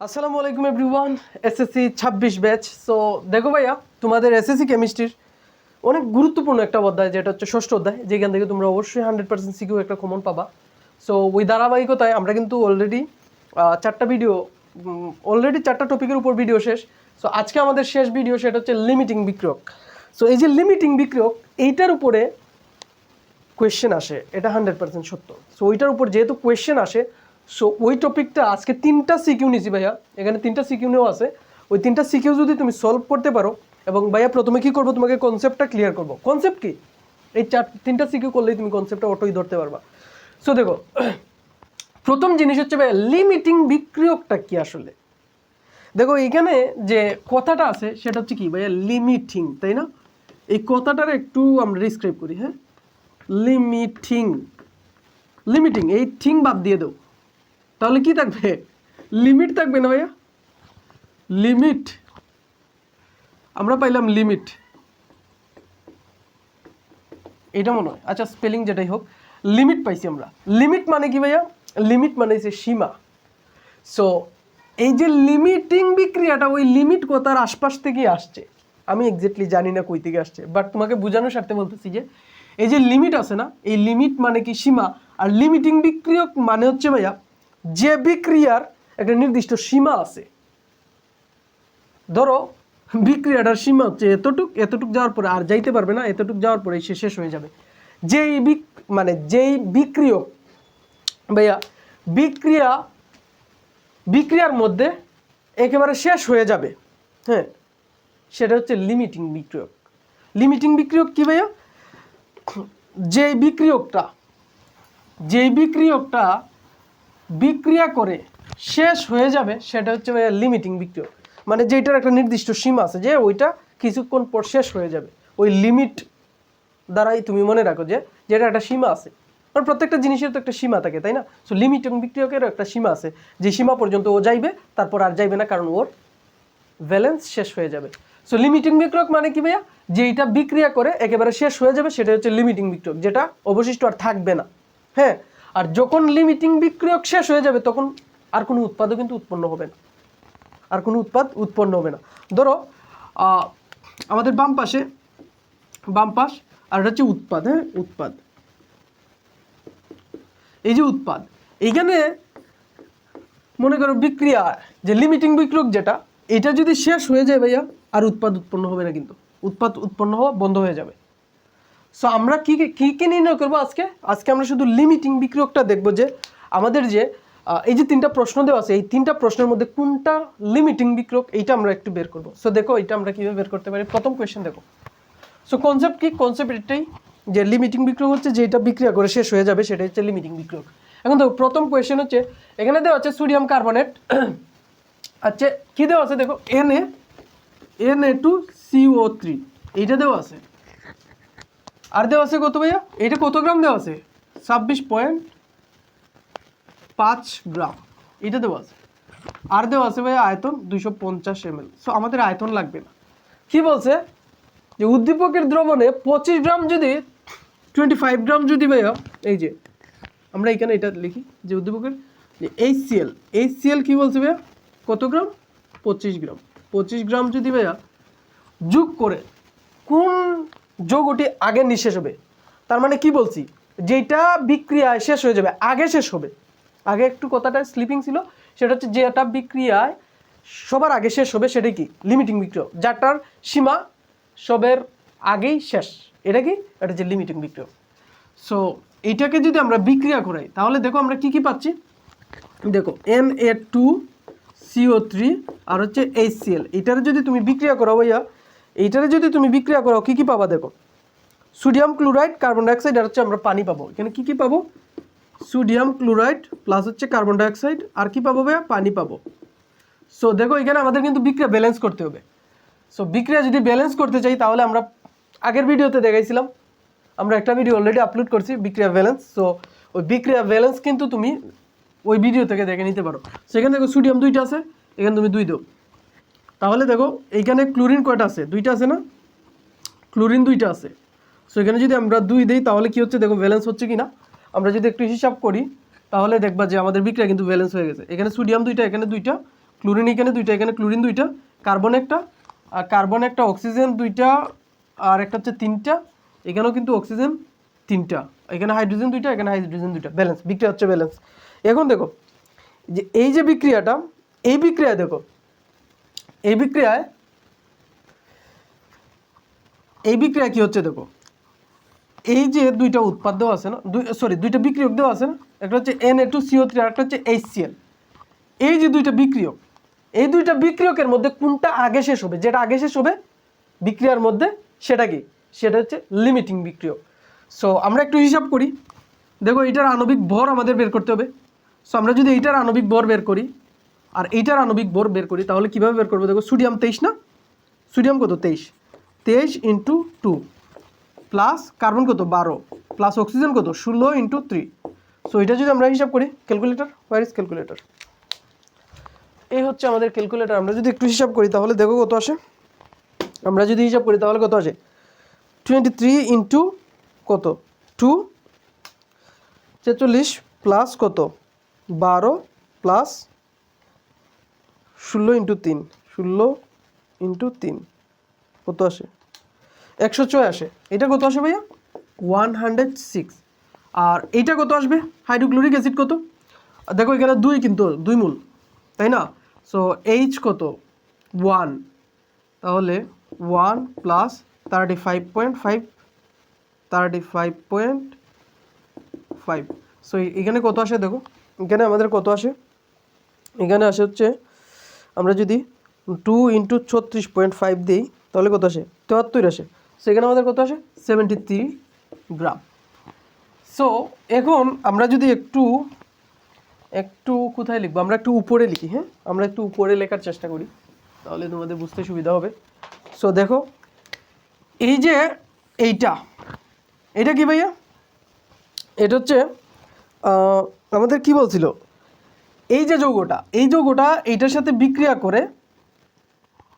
আসসালামু আলাইকুম everyone, SSC 26 batch. So দেখো ভাইয়া, তোমাদের এসএসসি কেমিস্ট্রির অনেক গুরুত্বপূর্ণ একটা অধ্যায়, যেটা হচ্ছে ষষ্ঠ অধ্যায়, যেখান থেকে তোমরা অবশ্যই 100% সিকিউ একটা কমন পাবা। সো ওই ধারাবাহিকতায় আমরা কিন্তু অলরেডি চারটা টপিকের উপর ভিডিও শেষ। সো আজকে আমাদের শেষ ভিডিও, সেটা হচ্ছে লিমিটিং বিক্রিয়ক। সো এই যে লিমিটিং বিক্রিয়ক, এইটার উপরে কোয়েশ্চেন আসে, এটা 100% সত্য। সো ওইটার উপর যেহেতু কোয়েশ্চেন আসে, সো ওই টপিকটা আজকে 3টা সিকিউ নিছি ভাইয়া, এখানে 3টা সিকিউ নেওয়া আছে। ওই 3টা সিকিউ যদি তুমি সলভ করতে পারো, এবং ভাইয়া প্রথমে কি করবো, তোমাকে কনসেপ্টটা ক্লিয়ার করবো। কনসেপ্ট কি, এই 3টা সিকিউ করলেই তুমি কনসেপ্টটা অটোই ধরতে পারবা। সো দেখো, প্রথম জিনিস হচ্ছে ভাইয়া, লিমিটিং বিক্রিয়কটা কি আসলে। দেখো এখানে যে কথাটা আছে সেটা হচ্ছে কি ভাইয়া, লিমিটিং, তাই না? এই কথাটার একটু আমরা ডিসক্রাইব করি। হ্যাঁ, লিমিটিং, লিমিটিং, এই থিং বাদ দিয়ে দাও, তাহলে কি থাকবে? লিমিট থাকবে না ভাইয়া? লিমিট, আমরা পাইলাম লিমিট, এটা মনে হয়। আচ্ছা, স্পেলিং যেটাই হোক, লিমিট পাইছি আমরা। লিমিট মানে কি ভাইয়া? লিমিট মানে হচ্ছে সীমা। সো এই যে লিমিটিং বিক্রিয়াটা, ওই লিমিট কথার আশপাশ থেকেই আসছে। আমি এক্স্যাক্টলি জানি না কই থেকে আসছে, বাট তোমাকে বোঝানোর স্বার্থে বলতেছি যে এই যে লিমিট আছে না, এই লিমিট মানে কি সীমা। আর লিমিটিং বিক্রিয়ক মানে হচ্ছে ভাইয়া, যে বিক্রিয়ার একটা নির্দিষ্ট সীমা আছে। ধরো বিক্রিয়াটার সীমা হচ্ছে এতটুক, এতটুক যাওয়ার পরে আর যাইতে পারবে না, এতটুক যাওয়ার পরে সে শেষ হয়ে যাবে। যেই বিক্রিয়ক ভাইয়া বিক্রিয়ার মধ্যে একেবারে শেষ হয়ে যাবে, হ্যাঁ, সেটা হচ্ছে লিমিটিং বিক্রিয়ক। লিমিটিং বিক্রিয়ক কি ভাইয়া? যেই বিক্রিয়কটা বিক্রিয়া করে শেষ হয়ে যাবে, সেটা হচ্ছে ভাইয়া লিমিটিং বিক্রিয়ক। মানে যেটার একটা নির্দিষ্ট সীমা আছে, যে ওইটা কিছুক্ষণ পর শেষ হয়ে যাবে। ওই লিমিট দ্বারাই তুমি মনে রাখো যে যেটা একটা সীমা আছে। কারণ প্রত্যেকটা জিনিসের তো একটা সীমা থাকে, তাই না? সো লিমিটিং বিক্রিয়কেরও একটা সীমা আছে, যে সীমা পর্যন্ত ও যাইবে, তারপর আর যাইবে না, কারণ ওর ব্যালেন্স শেষ হয়ে যাবে। সো লিমিটিং বিক্রিয়ক মানে কি ভাইয়া? যেটা বিক্রিয়া করে একেবারে শেষ হয়ে যাবে, সেটা হচ্ছে লিমিটিং বিক্রিয়ক, যেটা অবশিষ্ট আর থাকবে না। হ্যাঁ, আর যখন লিমিটিং বিক্রিয়ক শেষ হয়ে যাবে, তখন আর কোনো উৎপাদও কিন্তু উৎপন্ন হবে না, আর কোনো উৎপাদ উৎপন্ন হবে না। ধরো আমাদের বাম পাশ, আর এটা হচ্ছে উৎপাদ। হ্যাঁ, উৎপাদ, এই যে উৎপাদ, এইখানে মনে করো বিক্রিয়া, যে লিমিটিং বিক্রিয়ক যেটা, এটা যদি শেষ হয়ে যায় ভাইয়া, আর উৎপাদ উৎপন্ন হবে না, কিন্তু উৎপাদ উৎপন্ন হওয়া বন্ধ হয়ে যাবে। সো আমরা কি নির্ণয় করবো আজকে আমরা শুধু লিমিটিং বিক্রিয়কটা দেখবো, যে আমাদের যে এই যে 3টা প্রশ্ন দেওয়া আছে, এই 3টা প্রশ্নের মধ্যে কোনটা লিমিটিং বিক্রিয়ক, এইটা আমরা একটু বের করবো। সো দেখো, এটা আমরা কিভাবে বের করতে পারি। প্রথম কোয়েশ্চেন দেখো। সো কনসেপ্ট কি? কনসেপ্ট এটাই যে লিমিটিং বিক্রিয়ক হচ্ছে যেটা বিক্রিয়া করে শেষ হয়ে যাবে, সেটা হচ্ছে লিমিটিং বিক্রিয়ক। এখন দেখো, প্রথম কোয়েশ্চেন হচ্ছে, এখানে দেওয়া আছে সোডিয়াম কার্বনেট। আচ্ছা, কি দেওয়া আছে দেখো, Na2CO3, এইটা দেওয়া আছে। আর দেওয়া আছে কত ভাইয়া? এটা কত গ্রাম দেওয়া আছে? 26.5 গ্রাম, এটা দেওয়া আছে। আর দেওয়া আছে ভাইয়া আয়তন 250 ml। সো আমাদের আয়তন লাগবে না। কি বলছে? যে উদ্দীপকের দ্রবণে 25 গ্রাম যদি 25 গ্রাম যদি ভাইয়া, এই যে আমরা এখানে এটা লিখি, যে উদ্দীপকের যে HCl কি বলছে ভাইয়া? কত গ্রাম? 25 গ্রাম। 25 গ্রাম যদি ভাইয়া যোগ করে, কোন যৌগটি আগে নিঃশেষ হবে? তার মানে কি বলছি, যেটা বিক্রিয়ায় শেষ হয়ে যাবে, আগে শেষ হবে। আগে একটু কথাটা স্লিপিং ছিল, সেটা হচ্ছে যেটা বিক্রিয়ায় সবার আগে শেষ হবে, সেটাই কি? লিমিটিং বিক্রিয়ক, যাটার সীমা সবের আগেই শেষ। এটা কি? এটা হচ্ছে লিমিটিং বিক্রিয়ক। সো এইটাকে যদি আমরা বিক্রিয়া করাই, তাহলে দেখো আমরা কি পাচ্ছি। দেখো Na2CO3 আর হচ্ছে HCl, এইটারে যদি তুমি বিক্রিয়া করো ভাইয়া, এইটারে যদি তুমি বিক্রিয়া করো, কি পাবা দেখো? সোডিয়াম ক্লোরাইড, কার্বন ডাইঅক্সাইড, আর হচ্ছে আমরা পানি পাবো। এখানে কি পাবো? সোডিয়াম ক্লোরাইড প্লাস হচ্ছে কার্বন ডাইঅক্সাইড, আর কি পাবো ভাইয়া? পানি পাবো। সো দেখো, এখানে আমাদের কিন্তু বিক্রিয়া ব্যালেন্স করতে হবে। সো বিক্রিয়া যদি ব্যালেন্স করতে চাই, তাহলে আমরা আগের ভিডিওতে দেখাইছিলাম, আমরা একটা ভিডিও অলরেডি আপলোড করছি, বিক্রিয়া ব্যালেন্স। সো ওই বিক্রিয়া ব্যালেন্স কিন্তু তুমি ওই ভিডিও থেকে দেখে নিতে পারো। সেখানে দেখো সোডিয়াম 2টা আছে, এখানে তুমি 2 দাও। তাহলে দেখো এইখানে ক্লোরিন কয়টা আছে? 2টা আছে না? ক্লোরিন 2টা আছে। সো এখানে যদি আমরা 2 দিই, তাহলে কি হচ্ছে দেখো, ব্যালেন্স হচ্ছে কি না। আমরা যদি একটু হিসাব করি, তাহলে দেখবা যে আমাদের বিক্রিয়া কিন্তু ব্যালেন্স হয়ে গেছে। এখানে সোডিয়াম 2টা, এখানে 2টা, ক্লোরিন এখানে দুইটা, এখানে ক্লোরিন দুইটা, কার্বন একটা, আর কার্বন একটা, অক্সিজেন দুইটা, আর একটা হচ্ছে তিনটা, এখানেও কিন্তু অক্সিজেন তিনটা, এখানে হাইড্রোজেন দুইটা, এখানে হাইড্রোজেন দুইটা, ব্যালেন্স, বিক্রিয়া হচ্ছে ব্যালেন্স। এখন দেখো যে এই যে বিক্রিয়াটা, এই বিক্রিয়ায় দেখো, এই বিক্রিয়ায় কি হচ্ছে দেখো, এই যে দুইটা উৎপাদ দেওয়া আছে না, দুইটা বিক্রিয়ক দেওয়া আছে না, একটা হচ্ছে Na2CO3 আর একটা হচ্ছে HCl। এই যে দুইটা বিক্রিয়ক, এই দুইটা বিক্রিয়কের মধ্যে কোনটা আগে শেষ হবে, যেটা আগে শেষ হবে বিক্রিয়ার মধ্যে সেটা কি, সেটা হচ্ছে লিমিটিং বিক্রিয়ক। সো আমরা একটু হিসাব করি, দেখো এইটার আণবিক ভর আমাদের বের করতে হবে। সো আমরা যদি এইটার আণবিক ভর বের করি আর এইটার আণবিক ভর বের করি তাহলে কীভাবে বের করবো, দেখো সোডিয়াম 23 না, সোডিয়াম কত 23 ইন্টু 2 প্লাস কার্বন কত 12 প্লাস অক্সিজেন কত 16 ইন্টু 3। সো এটা যদি আমরা হিসাব করি, ক্যালকুলেটর, হোয়ার ইজ ক্যালকুলেটর, এই হচ্ছে আমাদের ক্যালকুলেটর। আমরা যদি একটু হিসাব করি তাহলে দেখো কত আসে, আমরা যদি হিসাব করি তাহলে কত আসে, 23 ইন্টু কত 2 43 প্লাস কত 12 প্লাস 16 ইন্টু 3, 16 ইন্টু 3 কত আসে 106 আসে। এটা কত আসে ভাইয়া 106। আর এইটা কত আসবে হাইড্রোক্লোরিক অ্যাসিড কত, দেখো এখানে 2 কিন্তু 2 মূল, তাই না। সো H কত 1, তাহলে 1 প্লাস 35.5, 35.5। সো এখানে কত আসে দেখো, এখানে আমাদের কত আসে, এখানে আসে হচ্ছে আমরা যদি 2 ইন্টু 36.5 দিই তাহলে কত আসে 73 আসে। সো এখানে আমাদের কত আসে 73 গ্রাম। সো এখন আমরা যদি একটু কোথায় লিখবো, আমরা একটু উপরে লিখি, হ্যাঁ আমরা একটু উপরে লেখার চেষ্টা করি তাহলে তোমাদের বুঝতে সুবিধা হবে। সো দেখো এই যে এইটা কি ভাইয়া, এটা হচ্ছে আমাদের কি বলছিল, এই যে যৌগটা, এইটার সাথে বিক্রিয়া করে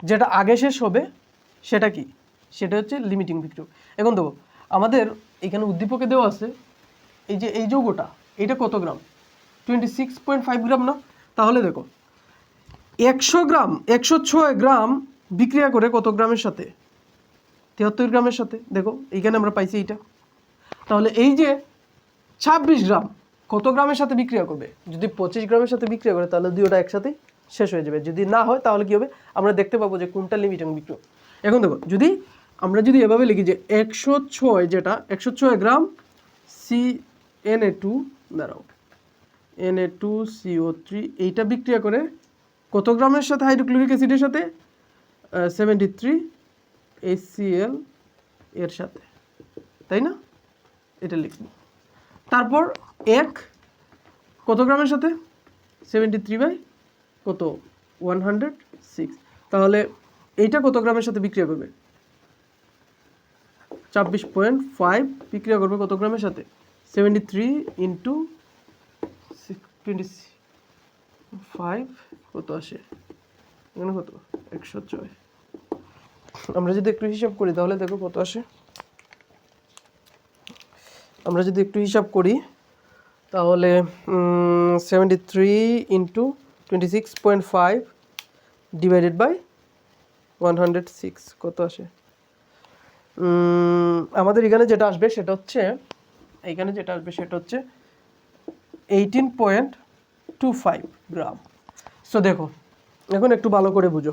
যেটা আগে শেষ হবে সেটা কি, সেটা হচ্ছে লিমিটিং বিক্রিয়ক। এখন দেখো আমাদের এখানে উদ্দীপকে দেওয়া আছে এই যে এই যৌগটা, এটা কত গ্রাম 26.5 গ্রাম না, তাহলে দেখো 100 গ্রাম 106 গ্রাম বিক্রিয়া করে কত গ্রামের সাথে 73 গ্রামের সাথে। দেখো এইখানে আমরা পাইছি এইটা, তাহলে এই যে 26 গ্রাম কত গ্রামের সাথে বিক্রিয়া করবে, যদি 25 গ্রামের সাথে বিক্রিয়া করে তাহলে দুইটা একসাথে শেষ হয়ে যাবে, যদি না হয় তাহলে কি হবে আমরা দেখতে পাবো যে কোনটা লিমিটিং বিক্রিয়ক। এখন দেখো যদি আমরা যদি এভাবে লিখি যে 106, যেটা 106 গ্রাম Na2 দাঁড়াও Na2CO3 এইটা বিক্রিয়া করে কত গ্রামের সাথে হাইড্রোক্লোরিক অ্যাসিডের সাথে 73 HCl এর সাথে, তাই না, এটা লিখব। তারপর কত গ্রামের সাথে 73 বাই কত 106, তাহলে এইটা কত গ্রামের সাথে বিক্রিয়া করবে 26.5 বিক্রিয়া করবে কত গ্রামের সাথে 73 ইন্টু 25 কত আসে এখানে কত 106। আমরা যদি একটু হিসাব করি তাহলে দেখো কত আসে, আমরা যদি একটু হিসাব করি তাহলে 73 ইন্টু 26.5 ডিভাইডেড বাই 106 কত আসে, আমাদের এখানে যেটা আসবে সেটা হচ্ছে 18.25 গ্রাম। সো দেখো এখন একটু ভালো করে বুঝো,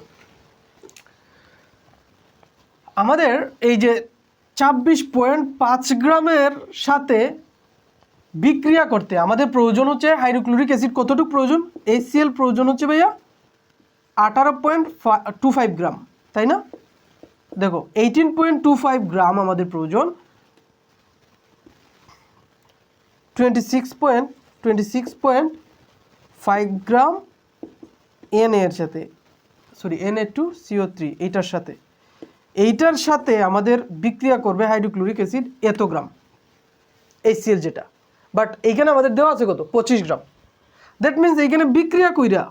আমাদের এই যে 26.5 গ্রামের সাথে বিক্রিয়া করতে আমাদের প্রয়োজন হচ্ছে হাইড্রোক্লোরিক অ্যাসিড কতটুকু প্রয়োজন, HCl প্রয়োজন হচ্ছে ভাইয়া 18.25 গ্রাম, তাই না। দেখো 18.25 গ্রাম আমাদের প্রয়োজন 26.5 গ্রাম Na এর সাথে, সরি Na2CO3 এইটার সাথে আমাদের বিক্রিয়া করবে হাইড্রোক্লোরিক অ্যাসিড এত গ্রাম HCl যেটা, বাট এইখানে আমাদের দেওয়া আছে কত 25 গ্রাম। দ্যাট মিনস এইখানে বিক্রিয়া কইরা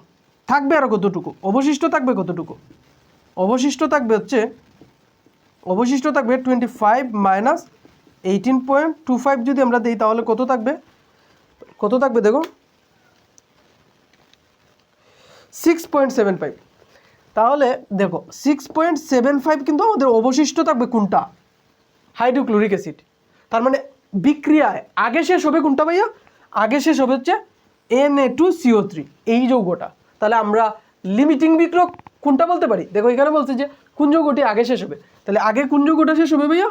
থাকবে আর কতটুকু, অবশিষ্ট থাকবে কতটুকু, অবশিষ্ট থাকবে 25 মাইনাস 18.25 যদি আমরা দিই তাহলে কত থাকবে দেখো 6.75। তাহলে দেখো 6.75 কিন্তু আমাদের অবশিষ্ট থাকবে কোনটা? Hydrochloric acid. তার মানে বিক্রিয়ায় আগে শেষ হবে কোনটা ভাইয়া? আগে শেষ হবে হচ্ছে Na2CO3 এই যৌগটা। তাহলে আমরা লিমিটিং বিক্রিয়ক কোনটা বলতে পারি? দেখো এখানে বলছে যে কোন যৌগটি আগে শেষ হবে, তাহলে আগে কোন যৌগটা শেষ হবে ভাইয়া?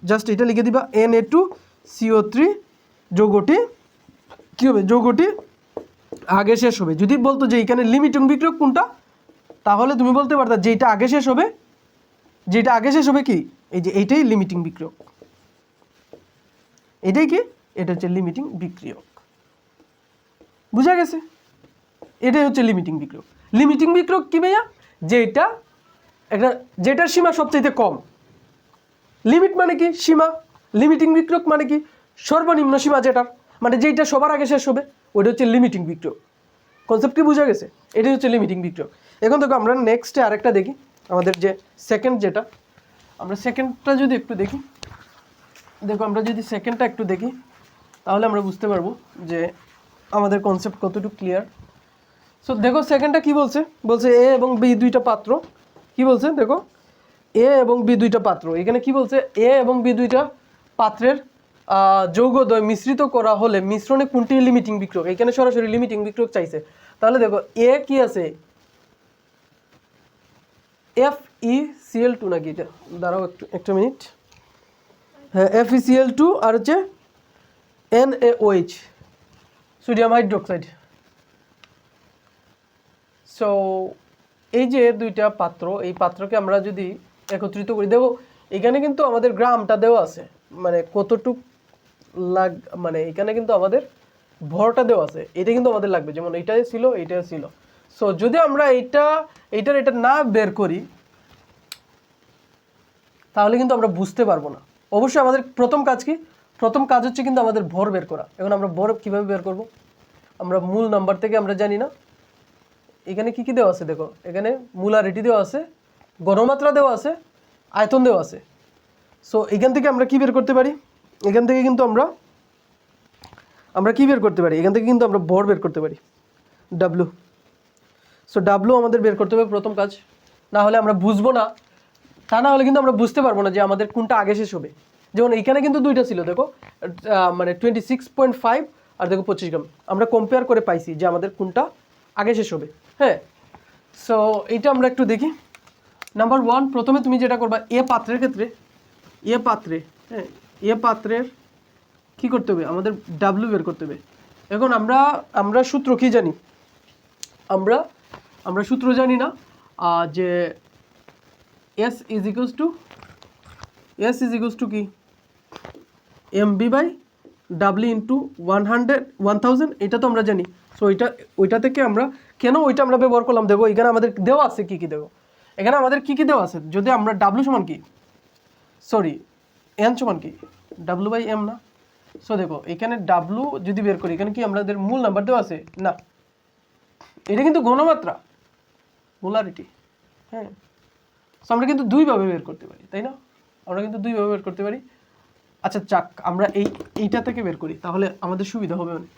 জাস্ট এটা লিখে দিবা, Na2CO3 যৌগটি কী হবে? যৌগটি আগে শেষ হবে। যদি বলতো যে এখানে লিমিটিং বিক্রিয়ক কোনটা, তাহলে তুমি বলতে পারতা যেটা আগে শেষ হবে, যেটা আগে শেষ হবে কি, এই যে এইটাই লিমিটিং বিক্রিয়ক। এটাই কি? এটা হচ্ছে লিমিটিং বিক্রিয়ক। বুঝা গেছে? এটাই হচ্ছে লিমিটিং বিক্রিয়ক। লিমিটিং বিক্রিয়ক কি ভাইয়া? যেটা একটা, যেটার সীমা সবচেয়ে কম। লিমিট মানে কি? সীমা। লিমিটিং বিক্রিয়ক মানে কি? সর্বনিম্ন সীমা যেটার, মানে যেটা সবার আগে শেষ হবে, ওইটা হচ্ছে লিমিটিং বিক্রিয়ক। কনসেপ্ট কি বোঝা গেছে? এটাই হচ্ছে লিমিটিং বিক্রিয়ক। এখন দেখো আমরা নেক্সটে আরেকটা দেখি, আমাদের যে সেকেন্ড যেটা, আমরা সেকেন্ডটা যদি একটু দেখি, দেখো আমরা যদি সেকেন্ডটা একটু দেখি তাহলে আমরা বুঝতে পারবো যে আমাদের কনসেপ্ট কতটুকু ক্লিয়ার। সো দেখো সেকেন্ডটা কি বলছে? বলছে এ এবং বি দুইটা পাত্র। কি বলছে দেখো, এ এবং বি দুইটা পাত্র। এখানে কি বলছে? এ এবং বি দুইটা পাত্রের যৌগদ্বয় মিশ্রিত করা হলে মিশ্রণে কোনটি লিমিটিং বিক্রিয়ক? এখানে সরাসরি লিমিটিং বিক্রিয়ক চাইছে। তাহলে দেখো এ কি আছে? FeCl2 নাকি এটা? দাঁড়াও একটা মিনিট। হ্যাঁ, FeCl2 আর হচ্ছে NaOH, সোডিয়াম হাইড্রোক্সাইড। সো এই যে দুইটা পাত্র, এই পাত্রকে আমরা যদি একত্রিত করি, দেখো এখানে কিন্তু আমাদের গ্রামটা দেওয়া আছে, মানে কতটুক মানে এখানে কিন্তু আমাদের ভরটা দেওয়া আছে, এটা কিন্তু আমাদের লাগবে। যেমন এইটাই ছিল, এইটাই ছিল। সো যদি আমরা এটা না বের করি তাহলে কিন্তু আমরা বুঝতে পারবো না। অবশ্যই আমাদের প্রথম কাজ কি? প্রথম কাজ হচ্ছে কিন্তু আমাদের ভর বের করা। এখন আমরা ভর কীভাবে বের করব? আমরা মূল নাম্বার থেকে আমরা জানি না এখানে কি কি দেওয়া আছে। দেখো এখানে মোলারিটি দেওয়া আছে, ঘনমাত্রা দেওয়া আছে, আয়তন দেওয়া আছে। সো এখান থেকে আমরা কি বের করতে পারি? এখান থেকে কিন্তু আমরা কি বের করতে পারি? এখান থেকে কিন্তু আমরা ভর বের করতে পারি, ডাব্লু। সো ডাব্লু আমাদের বের করতে হবে প্রথম কাজ, না হলে আমরা বুঝবো না। তা না হলে কিন্তু আমরা বুঝতে পারবো না যে আমাদের কোনটা আগে শেষ হবে। যেমন এইখানে কিন্তু দুইটা ছিল, দেখো মানে 26.5 আর দেখো 25 গ্রাম। আমরা কম্পেয়ার করে পাইছি যে আমাদের কোনটা আগে শেষ হবে। হ্যাঁ, সো এইটা আমরা একটু দেখি। নাম্বার 1, প্রথমে তুমি যেটা করবা, এ পাত্রের ক্ষেত্রে, হ্যাঁ, এ পাত্রের কি করতে হবে? আমাদের ডাব্লু বের করতে হবে। এখন আমরা সূত্র কি জানি? আমরা সূত্র জানি না যে S is equals to কি? MB/W into 1000, এটা তো আমরা জানি। সো ওইটা থেকে আমরা কেন ওইটা আমরা ব্যবহার করলাম? দেখো এখানে আমাদের দেওয়া আছে কি কি। দেখো এখানে আমাদের কি কি দেওয়া আছে। যদি আমরা W সমান কি, সরি N সমান কি, W/M না। সো দেখো এখানে W যদি বের করি, এখানে কি আমাদের মূল নাম্বার দেওয়া আছে? না, এটা কিন্তু ঘনমাত্রা, মোলারিটি। হ্যাঁ, সো আমরা কিন্তু দুইভাবে বের করতে পারি, তাই না? আমরা কিন্তু দুইভাবে বের করতে পারি। আচ্ছা যাক, আমরা এইটা থেকে বের করি, তাহলে আমাদের সুবিধা হবে অনেক।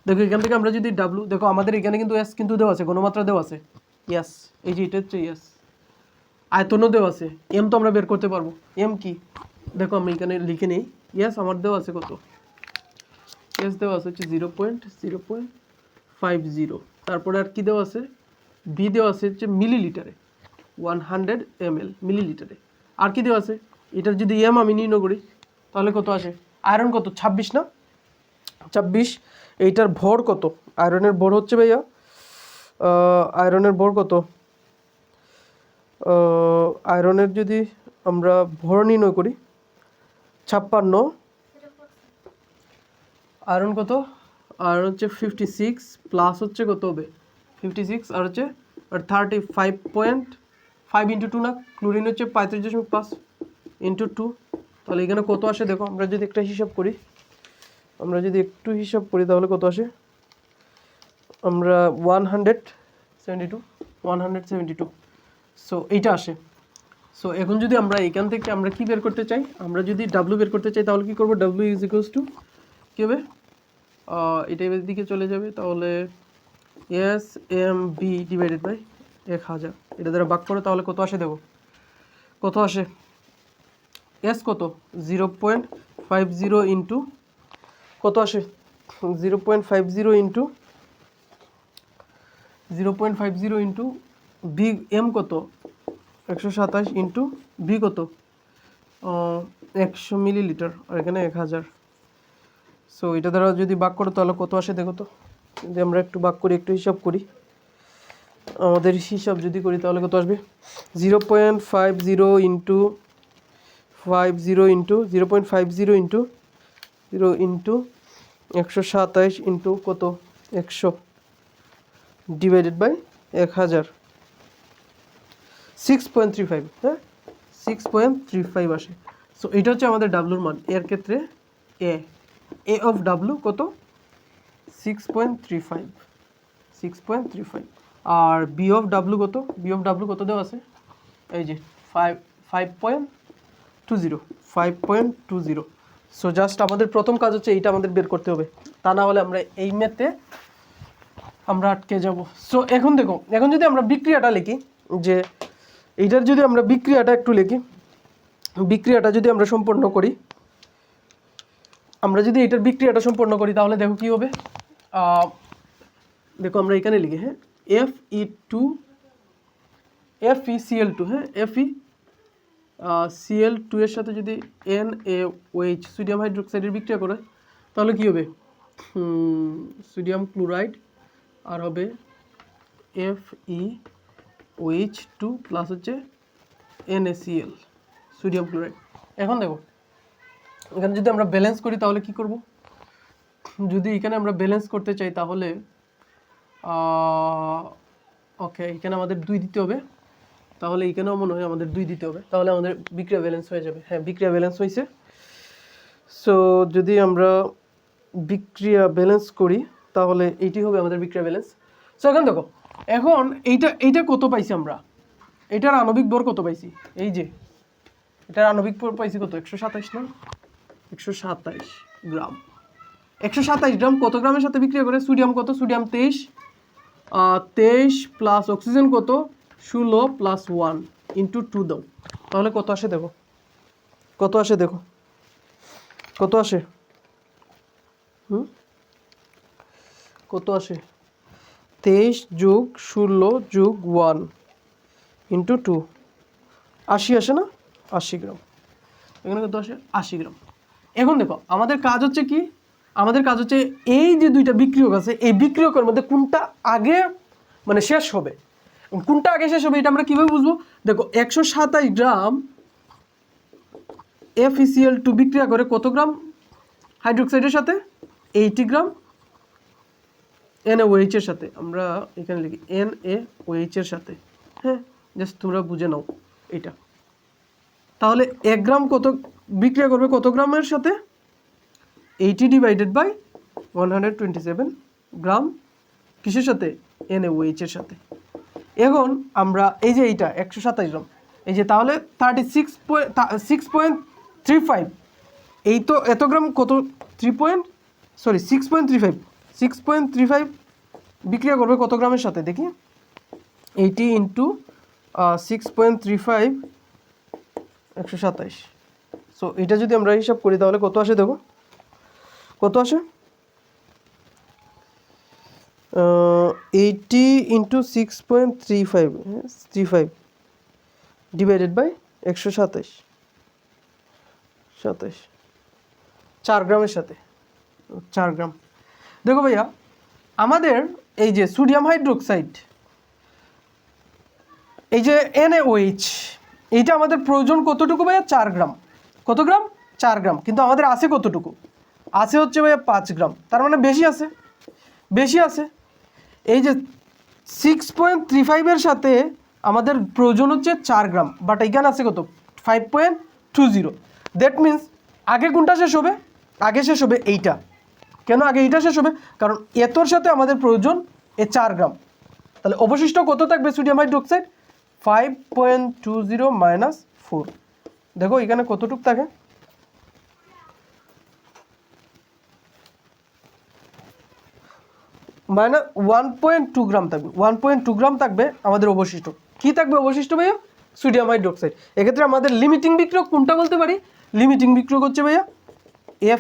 দেখো এখান থেকে আমরা যদি ডাব্লু, দেখো আমাদের এখানে কিন্তু এস কিন্তু দেওয়া আছে, ঘনমাত্রা দেওয়া আছে, ইয়াস, এই যে এটা হচ্ছে ইয়াস, আয়তনও দেওয়া আছে, এম তো আমরা বের করতে পারবো। এম কি? দেখো আমি এখানে লিখে নেই। ইয়াস আমার দেওয়া আছে কত? ইয়াস দেওয়া আছে হচ্ছে 0.50। তারপরে আর কি দেওয়া আছে? বি দেওয়া আছে হচ্ছে মিলিলিটারে, 100 ml মিলিলিটারে। আর কি দেওয়া আছে? এটার যদি এম আমি নির্ণয় করি তাহলে কত আসে? আয়রন কত? 26 না? 26। এইটার ভর কত? আয়রনের ভর হচ্ছে ভাইয়া, আয়রনের ভর কত? আয়রনের যদি আমরা ভর নির্ণয় করি 56। আয়রন কত? আয়রন হচ্ছে 56 প্লাস হচ্ছে কত হবে? 56 আর হচ্ছে 35.5 ইন্টু 2 না? ক্লোরিন হচ্ছে 35.5 ইন্টু 2, তাহলে এখানে কত আসে? দেখো আমরা যদি একটা হিসাব করি, তাহলে কত আসে? আমরা 172। সো এইটা আসে। সো এখন যদি আমরা এখান থেকে আমরা কি বের করতে চাই, আমরা যদি ডাব্লু বের করতে চাই তাহলে কি করব? ডাব্লু ইজ ইকুয়ালস টু কী হবে? এটা এর দিকে চলে যাবে, তাহলে S M B divided by 1000, এটা দ্বারা ভাগ করে তাহলে কত আসে দেখো, কত আসে, এস কত 0.50 ইন্টু কত আসে 0.50 ইন্টু 0.50 ইন্টু বি এম কত 127 ইন্টু বি কত 100 মিলিলিটার, আর এখানে 1000। সো এটা দ্বারা যদি ভাগ করো তাহলে কত আসে দেখো তো, যদি আমরা একটু ভাগ করি, একটু হিসাব করি, আমাদের হিসাব যদি করি তাহলে কত আসবে 0.50 into 50 into 0.50 into 0 into 127 into কত 100 ডিভাইডেড বাই 1000, 6.35, হ্যাঁ 6.35 আসে। সো এটা হচ্ছে আমাদের ডাব্লুর মান, এর ক্ষেত্রে এ অফ ডাব্লু কত 6.35, 6.35, আর বি অফ ডাব্লু কত, বি অফ ডাব্লু কত দেওয়া আছে, এই যে 5.20। সো জাস্ট আমাদের প্রথম কাজ হচ্ছে এইটা আমাদের বের করতে হবে, তা না হলে আমরা এই ম্যাথে আমরা আটকে যাব। সো এখন দেখো, এখন যদি আমরা বিক্রিয়াটা লিখি, যে এইটার যদি আমরা বিক্রিয়াটা একটু লিখি, বিক্রিয়াটা যদি আমরা সম্পন্ন করি, আমরা যদি এটার বিক্রিয়াটা সম্পন্ন করি তাহলে দেখো কি হবে, দেখো আমরা এখানে লিখি, হ্যাঁ FeCl2, হ্যাঁ FeCl2 এর সাথে যদি NaOH সোডিয়াম হাইড্রোক্সাইডের বিক্রিয়া করে তাহলে কি হবে, সোডিয়াম ক্লোরাইড আর হবে FeOH2 প্লাস হচ্ছে NaCl সোডিয়াম ক্লোরাইড। এখন দেখো এখানে যদি আমরা ব্যালেন্স করি তাহলে কি করব, যদি এখানে আমরা ব্যালেন্স করতে চাই তাহলে ওকে এখানে আমাদের 2 দিতে হবে, তাহলে এখানেও মনে হয় আমাদের 2 দিতে হবে, তাহলে আমাদের বিক্রিয়া ব্যালেন্স হয়ে যাবে। হ্যাঁ বিক্রিয়া ব্যালেন্স হয়েছে। সো যদি আমরা বিক্রিয়া ব্যালেন্স করি তাহলে এইটি হবে আমাদের বিক্রিয়া ব্যালেন্স। সো এখন দেখো, এখন এইটা কত পাইছি আমরা, এটার আণবিক ভর কত পাইছি, এই যে এটার আণবিক ভর পাইছি কত 127 না, 127 গ্রাম। 127 গ্রাম কত গ্রামের সাথে বিক্রিয়া করে, সোডিয়াম কত, সোডিয়াম 23 প্লাস অক্সিজেন কত 16 প্লাস 1 ইন্টু 2 দাও, তাহলে কত আসে দেখো, কত আসে দেখো, কত আসে, কত আসে 23 যোগ 16 যোগ 1 ইন্টু 2, 80 আসে না, 80 গ্রাম। এখানে কত আসে 80 গ্রাম। এখন দেখো আমাদের কাজ হচ্ছে কি, আমাদের কাজ হচ্ছে এই যে দুইটা বিক্রিয়ক আছে, এই বিক্রিয়কের মধ্যে কোনটা আগে মানে শেষ হবে, কোনটা আগে শেষ হবে এটা আমরা কিভাবে বুঝবো, দেখো 127 গ্রাম FeCl2 বিক্রিয়া করে কত গ্রাম হাইড্রোক্সাইডের সাথে, 80 গ্রাম NaOH এর সাথে, আমরা এখানে লিখি NaOH এর সাথে, হ্যাঁ জাস্ট তোমরা বুঝে নাও এটা। তাহলে 1 গ্রাম কত বিক্রিয়া করবে কত গ্রামের সাথে, 80 ডিভাইডেড বাই 127 গ্রাম কিসের সাথে, NaOH এর সাথে। এখন আমরা এই যে এইটা 127 গ্রাম, এই যে তাহলে 6.35, এই তো এত গ্রাম কত 6.35 বিক্রিয়া করবে কত গ্রামের সাথে দেখি, 80 ইন্টু 6.35 127। সো এটা যদি আমরা হিসাব করি তাহলে কত আসে দেখো, কত আসে 80 ইন্টু 6.35 ডিভাইডেড বাই 127, 4 গ্রামের সাথে, 4 গ্রাম। দেখো ভাইয়া আমাদের এই যে সোডিয়াম হাইড্রোক্সাইড, এই যে NaOH, এইটা আমাদের প্রয়োজন কতটুকু ভাইয়া, 4 গ্রাম, কত গ্রাম 4 গ্রাম, কিন্তু আমাদের আছে কতটুকু, আছে হচ্ছে ভাইয়া 5 গ্রাম, তার মানে বেশি আছে, বেশি আছে। এই যে 6.35 এর সাথে আমাদের প্রয়োজন হচ্ছে 4 গ্রাম, বাট এইখানে আছে কত 5.20, দ্যাট মিন্স আগে কোনটা শেষ হবে, আগে শেষ হবে এইটা। কেন আগে এইটা শেষ হবে, কারণ এতর সাথে আমাদের প্রয়োজন 4 গ্রাম, তাহলে অবশিষ্ট কত থাকবে সোডিয়াম হাইড্রোক্সাইড 5.20 মাইনাস 4, দেখো এখানে কতটুক থাকে, মানে 1.2 গ্রাম থাকবে, 1.2 গ্রাম থাকবে আমাদের অবশিষ্ট। কি থাকবে অবশিষ্ট ভাইয়া? Sodium hydroxide. এক্ষেত্রে আমাদের লিমিটিং বিক্রিয়ক কোনটা বলতে পারি? লিমিটিং বিক্রিয়ক হচ্ছে ভাইয়া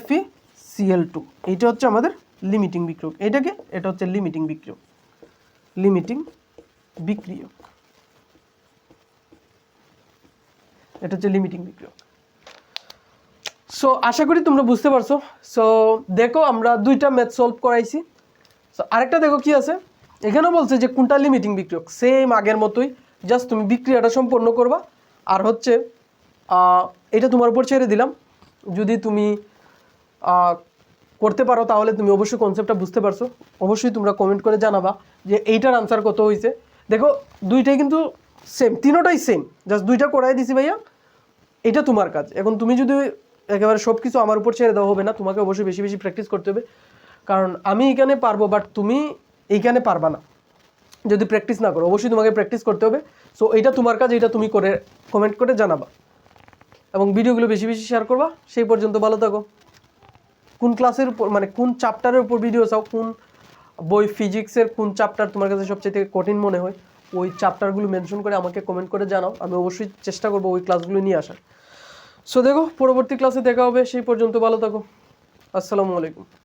FeCl2, এইটা হচ্ছে আমাদের লিমিটিং বিক্রিয়ক। এটাকে, এটা হচ্ছে লিমিটিং বিক্রিয়ক, লিমিটিং বিক্রিয়ক, এটা হচ্ছে লিমিটিং বিক্রিয়ক। সো আশা করি তোমরা বুঝতে পারছো। সো দেখো আমরা দুইটা ম্যাথ সলভ করাইছি। সো আরেকটা দেখো কি আছে, এখানেও বলছে যে কোনটা লিমিটিং বিক্রিয়ক, সেম আগের মতোই, জাস্ট তুমি বিক্রিয়াটা সম্পন্ন করবা। আর হচ্ছে এটা তোমার উপর ছেড়ে দিলাম, যদি তুমি করতে পারো তাহলে তুমি অবশ্যই কনসেপ্টটা বুঝতে পারছো। অবশ্যই তোমরা কমেন্ট করে জানাবা যে এইটার আনসার কত হয়েছে। দেখো দুইটাই কিন্তু সেম, তিনোটাই সেম, জাস্ট দুইটা করাই দিছি ভাইয়া। এটা তোমার কাজ। এখন তুমি যদি একেবারে সব কিছু আমার উপর ছেড়ে দেওয়া হবে না, তোমাকে অবশ্যই বেশি বেশি প্র্যাকটিস করতে হবে। কারণ আমি এখানে পারবো, বাট তুমি এইখানে পারবা না যদি প্র্যাকটিস না করো। অবশ্যই তোমাকে প্র্যাকটিস করতে হবে। সো এইটা তোমার কাজ, এটা তুমি করে কমেন্ট করে জানাবা এবং ভিডিওগুলো বেশি বেশি শেয়ার করবা। সেই পর্যন্ত ভালো থাকো। কোন ক্লাসের উপর, মানে কোন চ্যাপ্টারের উপর ভিডিও চাও, কোন বই ফিজিক্সের কোন চ্যাপ্টার তোমার কাছে সবচেয়ে কঠিন মনে হয়, ওই চ্যাপ্টারগুলো মেনশন করে আমাকে কমেন্ট করে জানাও। আমি অবশ্যই চেষ্টা করবো ওই ক্লাসগুলো নিয়ে আসার। সো দেখো পরবর্তী ক্লাসে দেখা হবে। সেই পর্যন্ত ভালো থাকো। আসসালামু আলাইকুম।